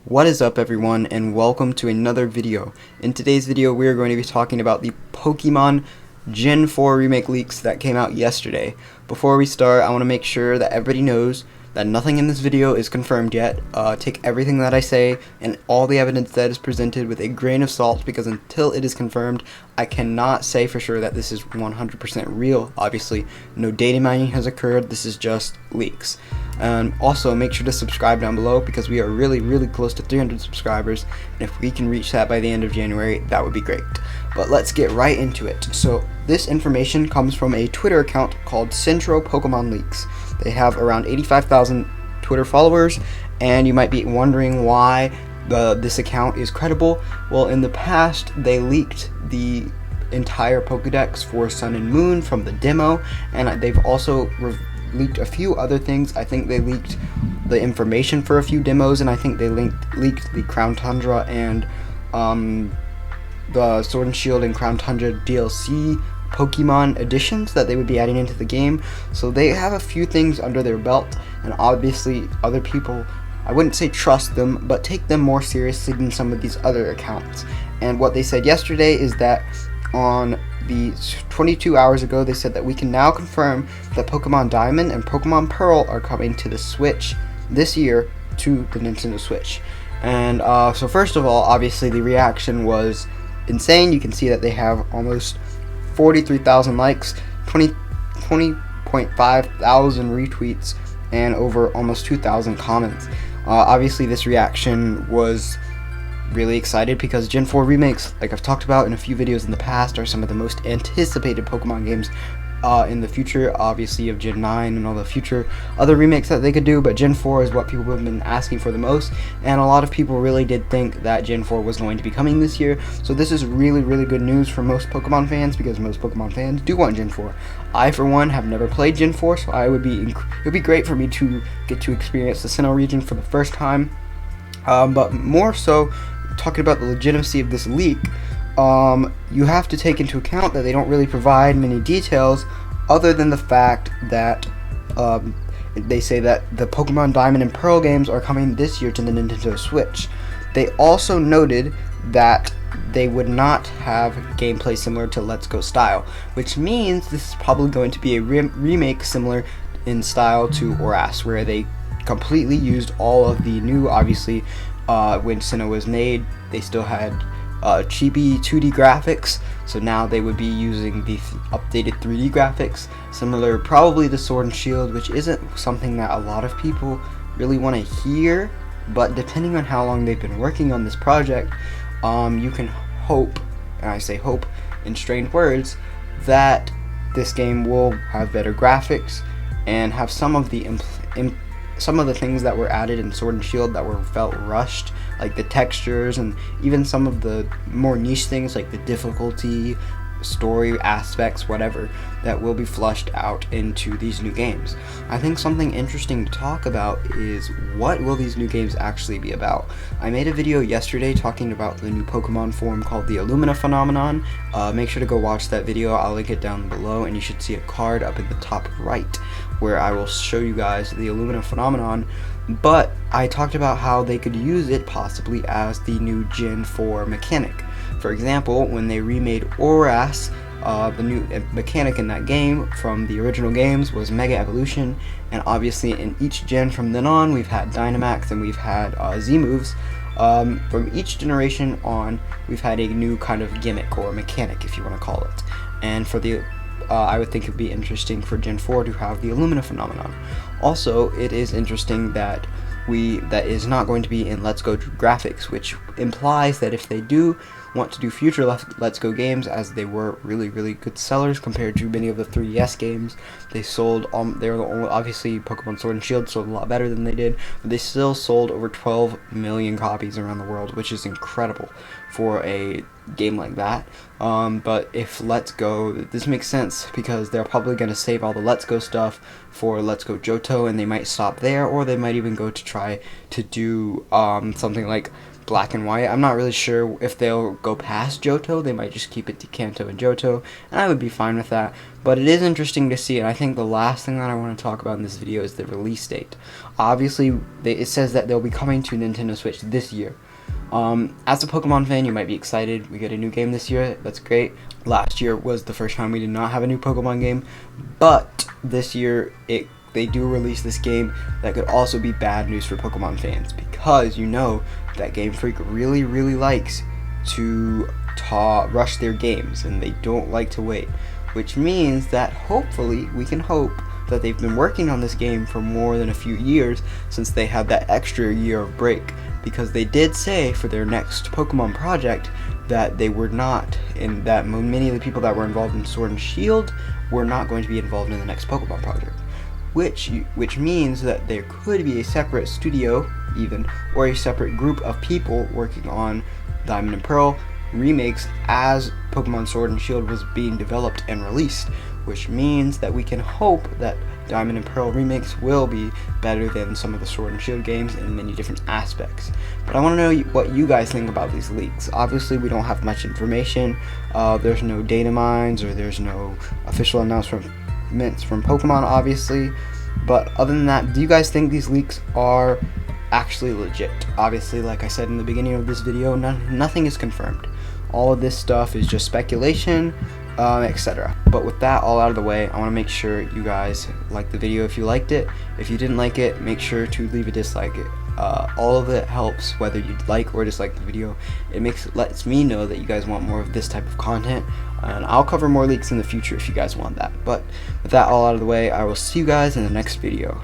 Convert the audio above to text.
What is up, everyone, and welcome to another video. In today's video we are going to be talking about the Pokemon Gen 4 remake leaks that came out yesterday. Before we start, I want to make sure that everybody knows that nothing in this video is confirmed yet. Take everything that I say and all the evidence that is presented with a grain of salt, because until it is confirmed, I cannot say for sure that this is 100% real. Obviously, no data mining has occurred. This is just leaks. And also, make sure to subscribe down below, because we are really close to 300 subscribers, and if we can reach that by the end of January, that would be great. But let's get right into it. So this information comes from a Twitter account called Sinnoh Pokemon Leaks. They have around 85,000 Twitter followers, and you might be wondering why this account is credible. Well, in the past, they leaked the entire Pokedex for Sun and Moon from the demo, and they've also leaked a few other things. I think they leaked the information for a few demos, and I think they leaked the Crown Tundra and the Sword and Shield and Crown Tundra DLC Pokemon additions that they would be adding into the game. So they have a few things under their belt, and obviously other people, I wouldn't say trust them, but take them more seriously than some of these other accounts. And what they said yesterday is that on the 22 hours ago, they said that we can now confirm that Pokemon Diamond and Pokemon Pearl are coming to the Switch this year, to the Nintendo Switch. And so first of all, obviously the reaction was insane. You can see that they have almost 43,000 likes, 20.5 thousand retweets, and over almost 2,000 comments. Obviously this reaction was really excited, because Gen 4 remakes, like I've talked about in a few videos in the past, are some of the most anticipated Pokemon games in the future, obviously, of Gen 9 and all the future other remakes that they could do. But Gen 4 is what people have been asking for the most, and a lot of people really did think that Gen 4 was going to be coming this year. So this is really good news for most Pokemon fans, because most Pokemon fans do want Gen 4. I, for one, have never played Gen 4, so it would be great for me to get to experience the Sinnoh region for the first time. But more so, talking about the legitimacy of this leak, you have to take into account that they don't really provide many details, other than the fact that they say that the Pokemon Diamond and Pearl games are coming this year to the Nintendo Switch. They also noted that they would not have gameplay similar to Let's Go style, which means this is probably going to be a remake similar in style to ORAS, where they completely used all of the new, obviously, when Sinnoh was made, they still had chibi 2D graphics, so now they would be using the updated 3D graphics, similar probably to Sword and Shield, which isn't something that a lot of people really want to hear, but depending on how long they've been working on this project, you can hope, and I say hope in strained words, that this game will have better graphics and have some of the things that were added in Sword and Shield that felt rushed, like the textures, and even some of the more niche things like the difficulty, story aspects, whatever, that will be flushed out into these new games. I think something interesting to talk about is, what will these new games actually be about? I made a video yesterday talking about the new Pokemon form called the Illumina phenomenon. Make sure to go watch that video. I'll link it down below, and you should see a card up in the top right where I will show you guys the Illumina phenomenon. But I talked about how they could use it possibly as the new Gen 4 mechanic. For example, when they remade ORAS, the new mechanic in that game from the original games was Mega Evolution, and obviously in each gen from then on, we've had Dynamax and we've had Z-moves. From each generation on, we've had a new kind of gimmick or mechanic, if you want to call it. And for the I would think it would be interesting for Gen 4 to have the Illumina phenomenon. Also, it is interesting that that is not going to be in Let's Go graphics, which implies that if they do want to do future Let's Go games, as they were really good sellers compared to many of the 3DS games, they sold, they were obviously Pokemon Sword and Shield sold a lot better than they did, but they still sold over 12 million copies around the world, which is incredible for a game like that. But if Let's Go, this makes sense, because they're probably going to save all the Let's Go stuff for Let's Go Johto, and they might stop there, or they might even go to try to do something like black and white. I'm not really sure if they'll go past Johto. They might just keep it to Kanto and Johto, and I would be fine with that. But it is interesting to see, and I think the last thing that I want to talk about in this video is the release date. Obviously, it says that they'll be coming to Nintendo Switch this year. As a Pokemon fan, you might be excited. We get a new game this year. That's great. Last year was the first time we did not have a new Pokemon game, but this year they do release this game that could also be bad news for Pokemon fans, because you know that Game Freak really likes to rush their games, and they don't like to wait, which means that hopefully we can hope that they've been working on this game for more than a few years, since they had that extra year of break, because they did say for their next Pokemon project that they were not, and that many of the people that were involved in Sword and Shield were not going to be involved in the next Pokemon project, which means that there could be a separate studio even, or a separate group of people working on Diamond and Pearl remakes as Pokemon Sword and Shield was being developed and released, which means that we can hope that Diamond and Pearl remakes will be better than some of the Sword and Shield games in many different aspects. But I want to know what you guys think about these leaks. Obviously, we don't have much information. There's no data mines, or there's no official announcements from Pokemon, obviously. But other than that, do you guys think these leaks are actually legit? Obviously, like I said in the beginning of this video, nothing is confirmed. All of this stuff is just speculation, etc. But with that all out of the way, I want to make sure you guys like the video if you liked it. If you didn't like it, make sure to leave a dislike. All of it helps, whether you like or dislike the video. It lets me know that you guys want more of this type of content, and I'll cover more leaks in the future if you guys want that. But with that all out of the way, I will see you guys in the next video.